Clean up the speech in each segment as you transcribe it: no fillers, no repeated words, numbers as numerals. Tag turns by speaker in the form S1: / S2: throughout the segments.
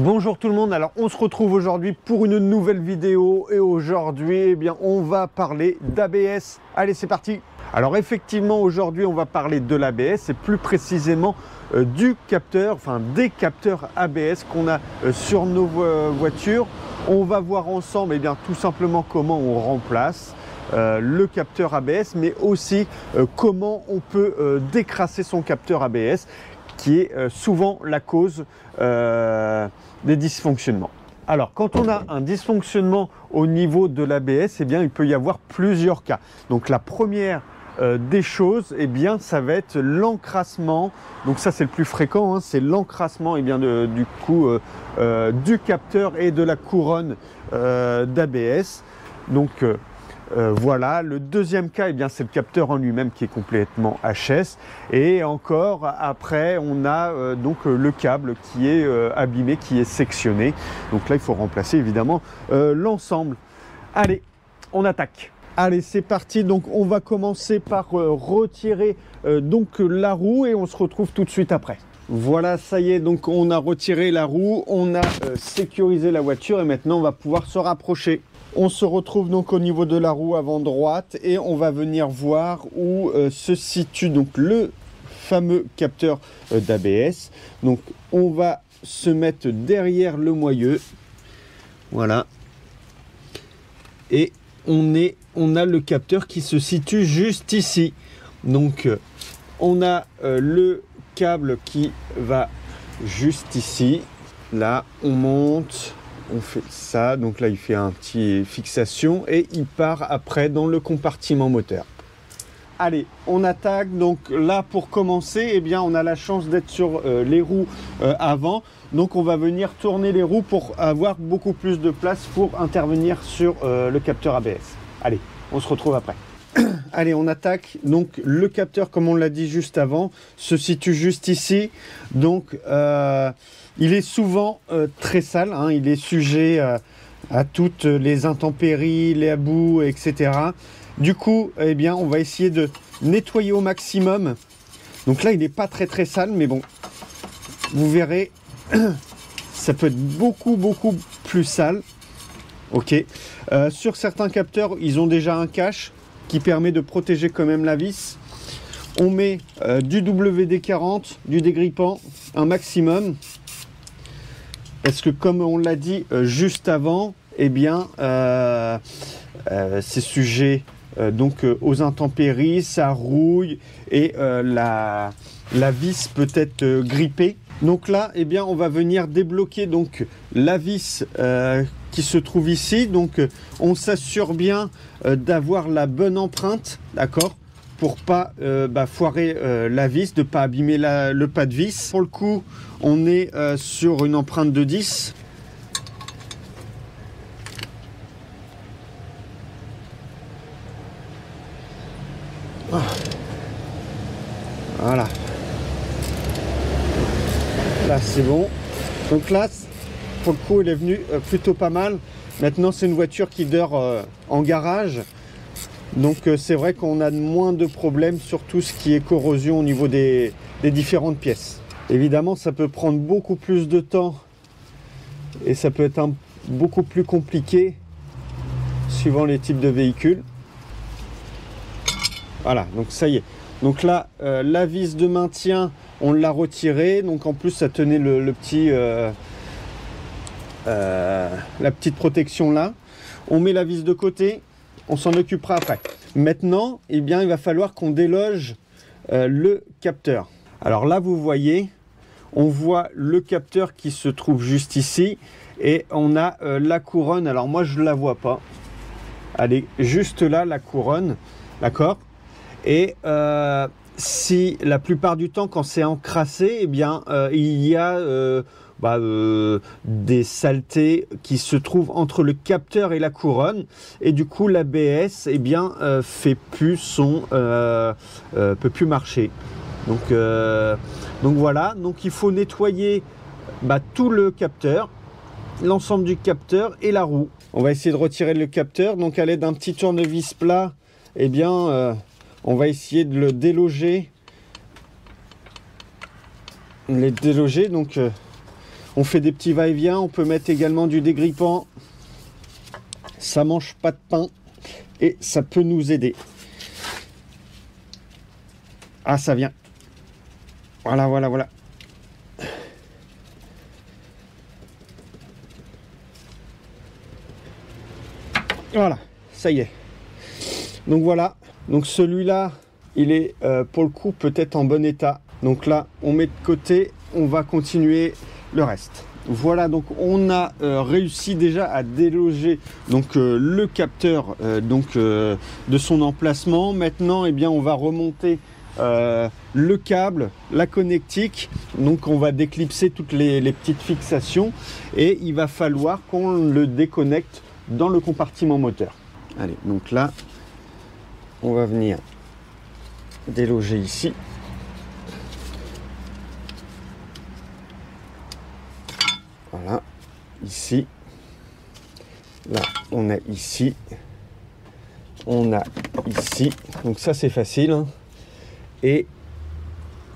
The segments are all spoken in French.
S1: Bonjour tout le monde, alors on se retrouve aujourd'hui pour une nouvelle vidéo et aujourd'hui eh bien on va parler d'ABS. Allez, c'est parti. Alors effectivement aujourd'hui on va parler de l'ABS et plus précisément du capteur, enfin des capteurs ABS qu'on a sur nos voitures. On va voir ensemble eh bien tout simplement comment on remplace le capteur ABS, mais aussi comment on peut décrasser son capteur ABS, qui est souvent la cause des dysfonctionnements. Alors, quand on a un dysfonctionnement au niveau de l'ABS, eh bien, il peut y avoir plusieurs cas. Donc, la première des choses, eh bien, ça va être l'encrassement. Donc, ça, c'est le plus fréquent, hein, c'est l'encrassement eh bien, du coup du capteur et de la couronne d'ABS. Donc, voilà, le deuxième cas, eh bien, c'est le capteur en lui-même qui est complètement HS. Et encore après, on a donc le câble qui est abîmé, qui est sectionné. Donc là, il faut remplacer évidemment l'ensemble. Allez, on attaque. Allez, c'est parti. Donc, on va commencer par retirer donc la roue et on se retrouve tout de suite après. Voilà, ça y est, donc on a retiré la roue, on a sécurisé la voiture et maintenant on va pouvoir se rapprocher. On se retrouve donc au niveau de la roue avant droite et on va venir voir où se situe donc le fameux capteur d'ABS. Donc on va se mettre derrière le moyeu. Voilà. Et on a le capteur qui se situe juste ici. Donc on a le câble qui va juste ici. Là, on monte. On fait ça, donc là il fait un petit fixation et il part après dans le compartiment moteur. Allez, on attaque. Donc là pour commencer, eh bien on a la chance d'être sur les roues avant. Donc on va venir tourner les roues pour avoir beaucoup plus de place pour intervenir sur le capteur ABS. Allez, on se retrouve après. Allez, on attaque. Donc le capteur, comme on l'a dit juste avant, se situe juste ici. Donc il est souvent très sale, hein, il est sujet à toutes les intempéries, les abus, etc. Du coup, eh bien, on va essayer de nettoyer au maximum. Donc là, il n'est pas très sale, mais bon, vous verrez, ça peut être beaucoup plus sale. Ok. Sur certains capteurs, ils ont déjà un cache qui permet de protéger quand même la vis. On met du WD-40, du dégrippant, un maximum. Parce que comme on l'a dit juste avant, eh bien, c'est sujet donc aux intempéries, ça rouille et la vis peut être grippée. Donc là, eh bien, on va venir débloquer donc la vis qui se trouve ici. Donc on s'assure bien d'avoir la bonne empreinte, d'accord, pour pas foirer la vis, de pas abîmer le pas de vis. Pour le coup, on est sur une empreinte de 10. Voilà. Là, c'est bon. Donc là, pour le coup, il est venu plutôt pas mal. Maintenant, c'est une voiture qui dort en garage. Donc c'est vrai qu'on a moins de problèmes sur tout ce qui est corrosion au niveau des différentes pièces. Évidemment, ça peut prendre beaucoup plus de temps et ça peut être beaucoup plus compliqué suivant les types de véhicules. Voilà, donc ça y est. Donc là, la vis de maintien, on l'a retirée. Donc en plus, ça tenait la petite protection là. On met la vis de côté. On s'en occupera après. Maintenant, eh bien, il va falloir qu'on déloge le capteur. Alors là, vous voyez, on voit le capteur qui se trouve juste ici et on a la couronne. Alors moi, je ne la vois pas. Elle est juste là, la couronne, d'accord. Et si la plupart du temps, quand c'est encrassé, eh bien, il y a des saletés qui se trouvent entre le capteur et la couronne et du coup l'ABS eh bien fait plus peut plus marcher. Donc voilà, donc il faut nettoyer tout le capteur, l'ensemble du capteur et la roue. On va essayer de retirer le capteur. Donc à l'aide d'un petit tournevis plat, eh bien on va essayer de le déloger. Donc On fait des petits va-et-vient, on peut mettre également du dégrippant. Ça mange pas de pain et ça peut nous aider. Ah, ça vient. Voilà, voilà, voilà. Voilà, ça y est. Donc voilà, donc celui-là, il est pour le coup peut-être en bon état. Donc là, on met de côté, on va continuer le reste. Voilà, donc on a réussi déjà à déloger donc le capteur de son emplacement. Maintenant, eh bien, on va remonter le câble, la connectique. Donc on va déclipser toutes les petites fixations et il va falloir qu'on le déconnecte dans le compartiment moteur. Allez, donc là, on va venir déloger ici. Voilà, ici. Là, on a ici. On a ici. Donc ça, c'est facile, hein. Et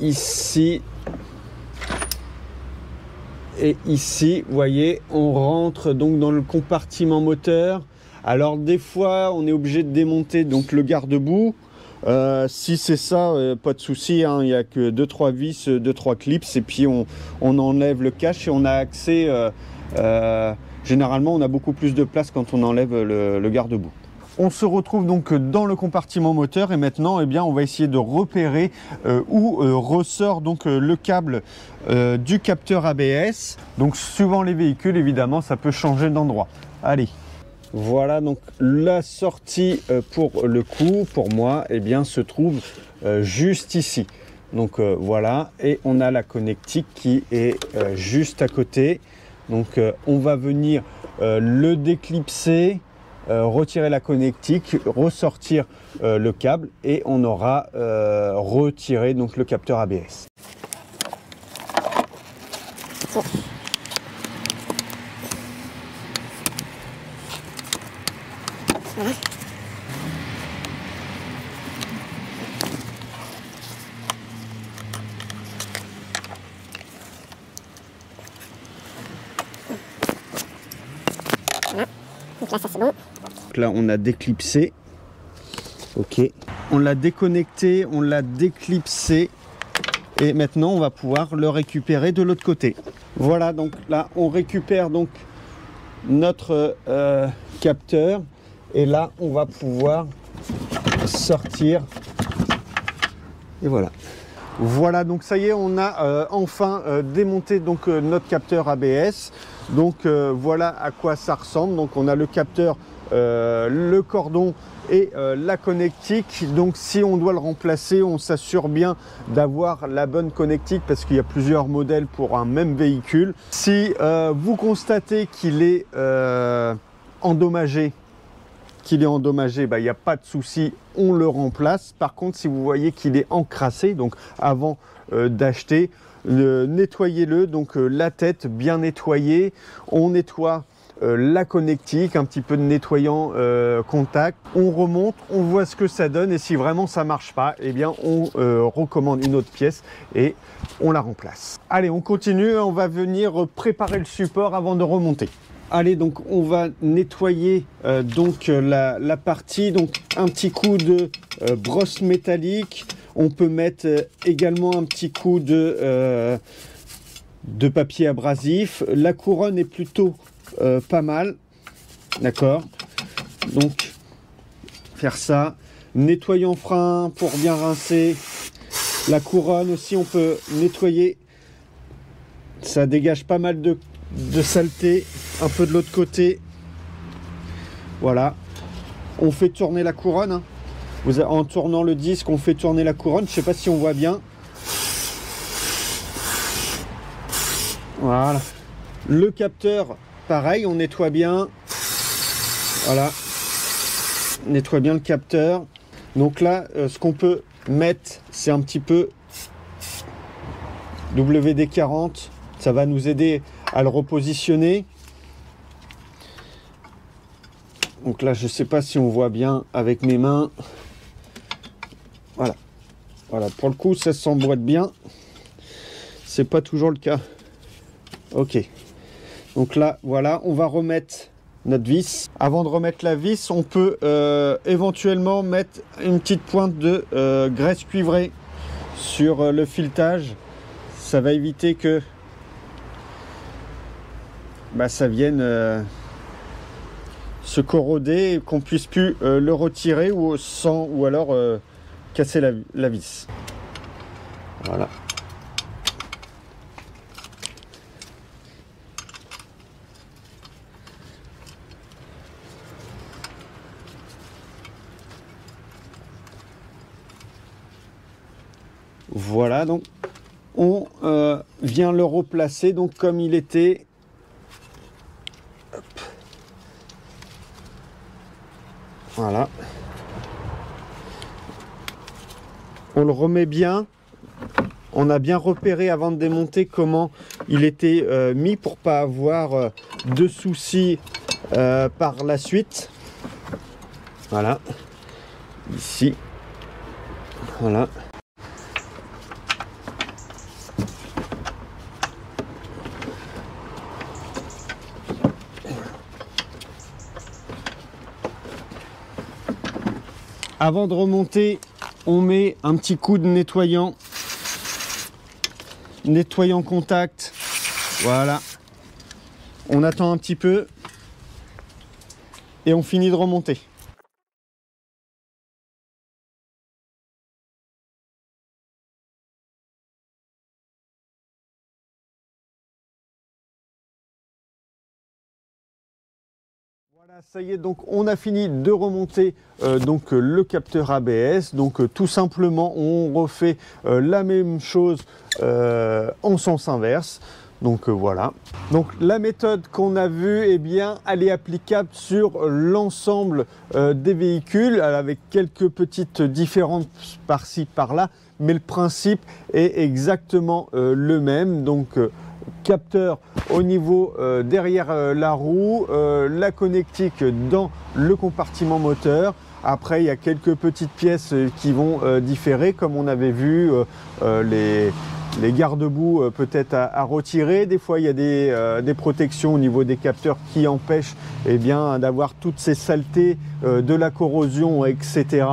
S1: ici. Et ici, vous voyez, on rentre donc dans le compartiment moteur. Alors des fois, on est obligé de démonter donc le garde-boue. Si c'est ça, pas de souci, hein, il n'y a que 2-3 vis, 2-3 clips et puis on enlève le cache et on a accès. Généralement, on a beaucoup plus de place quand on enlève le garde-boue. On se retrouve donc dans le compartiment moteur et maintenant, eh bien, on va essayer de repérer où ressort donc le câble du capteur ABS. Donc, suivant les véhicules, évidemment, ça peut changer d'endroit. Allez. Voilà, donc la sortie pour le coup, pour moi, eh bien, se trouve juste ici. Donc voilà, et on a la connectique qui est juste à côté. Donc on va venir le déclipser, retirer la connectique, ressortir le câble et on aura retiré donc le capteur ABS. Voilà. Voilà. Donc là, ça c'est bon. Donc là, on a déclipsé. Ok. On l'a déconnecté, on l'a déclipsé. Et maintenant, on va pouvoir le récupérer de l'autre côté. Voilà, donc là, on récupère donc notre capteur. Et là, on va pouvoir sortir. Et voilà. Voilà, donc ça y est, on a enfin démonté donc notre capteur ABS. Donc voilà à quoi ça ressemble. Donc on a le capteur, le cordon et la connectique. Donc si on doit le remplacer, on s'assure bien d'avoir la bonne connectique parce qu'il y a plusieurs modèles pour un même véhicule. Si vous constatez qu'il est endommagé, il n'y a pas de souci, on le remplace. Par contre, si vous voyez qu'il est encrassé, donc avant d'acheter, nettoyez-le, donc la tête bien nettoyée. On nettoie la connectique, un petit peu de nettoyant contact. On remonte, on voit ce que ça donne et si vraiment ça marche pas, eh bien on recommande une autre pièce et on la remplace. Allez, on continue, on va venir préparer le support avant de remonter. Allez, donc on va nettoyer donc la partie, donc un petit coup de brosse métallique. On peut mettre également un petit coup de papier abrasif. La couronne est plutôt pas mal, d'accord. Donc faire ça, nettoyant frein pour bien rincer. La couronne aussi, on peut nettoyer. Ça dégage pas mal de saleté. Un peu de l'autre côté. Voilà. On fait tourner la couronne. Hein. En tournant le disque, on fait tourner la couronne. Je ne sais pas si on voit bien. Voilà. Le capteur, pareil, on nettoie bien. Voilà. On nettoie bien le capteur. Donc là, ce qu'on peut mettre, c'est un petit peu WD-40. Ça va nous aider à le repositionner. Donc là, je ne sais pas si on voit bien avec mes mains. Voilà. Voilà, pour le coup, ça s'emboîte bien. C'est pas toujours le cas Ok. Donc là, voilà, on va remettre notre vis. Avant de remettre la vis, on peut éventuellement mettre une petite pointe de graisse cuivrée sur le filetage. Ça va éviter que ça vienne se corroder et qu'on puisse plus le retirer ou alors casser la vis. Voilà. Voilà, donc on vient le replacer donc comme il était. Hop. Voilà. On le remet bien. On a bien repéré avant de démonter comment il était mis pour pas avoir de soucis par la suite. Voilà. Ici. Voilà. Avant de remonter, on met un petit coup de nettoyant contact. Voilà. On attend un petit peu et on finit de remonter. Voilà, ça y est, donc on a fini de remonter le capteur ABS. Donc tout simplement, on refait la même chose en sens inverse. Donc voilà. Donc la méthode qu'on a vue, eh bien, elle est applicable sur l'ensemble des véhicules, avec quelques petites différences par-ci par-là, mais le principe est exactement le même. Donc capteur au niveau derrière la roue, la connectique dans le compartiment moteur. Après, il y a quelques petites pièces qui vont différer, comme on avait vu les garde-boue peut-être à retirer. Des fois, il y a des protections au niveau des capteurs qui empêchent d'avoir toutes ces saletés, de la corrosion, etc.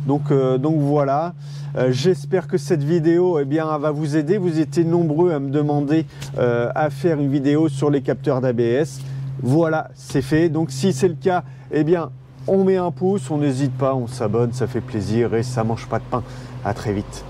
S1: Donc voilà. J'espère que cette vidéo va vous aider. Vous étiez nombreux à me demander à faire une vidéo sur les capteurs d'ABS. Voilà, c'est fait. Donc si c'est le cas, on met un pouce, on n'hésite pas, on s'abonne, ça fait plaisir et ça mange pas de pain. À très vite.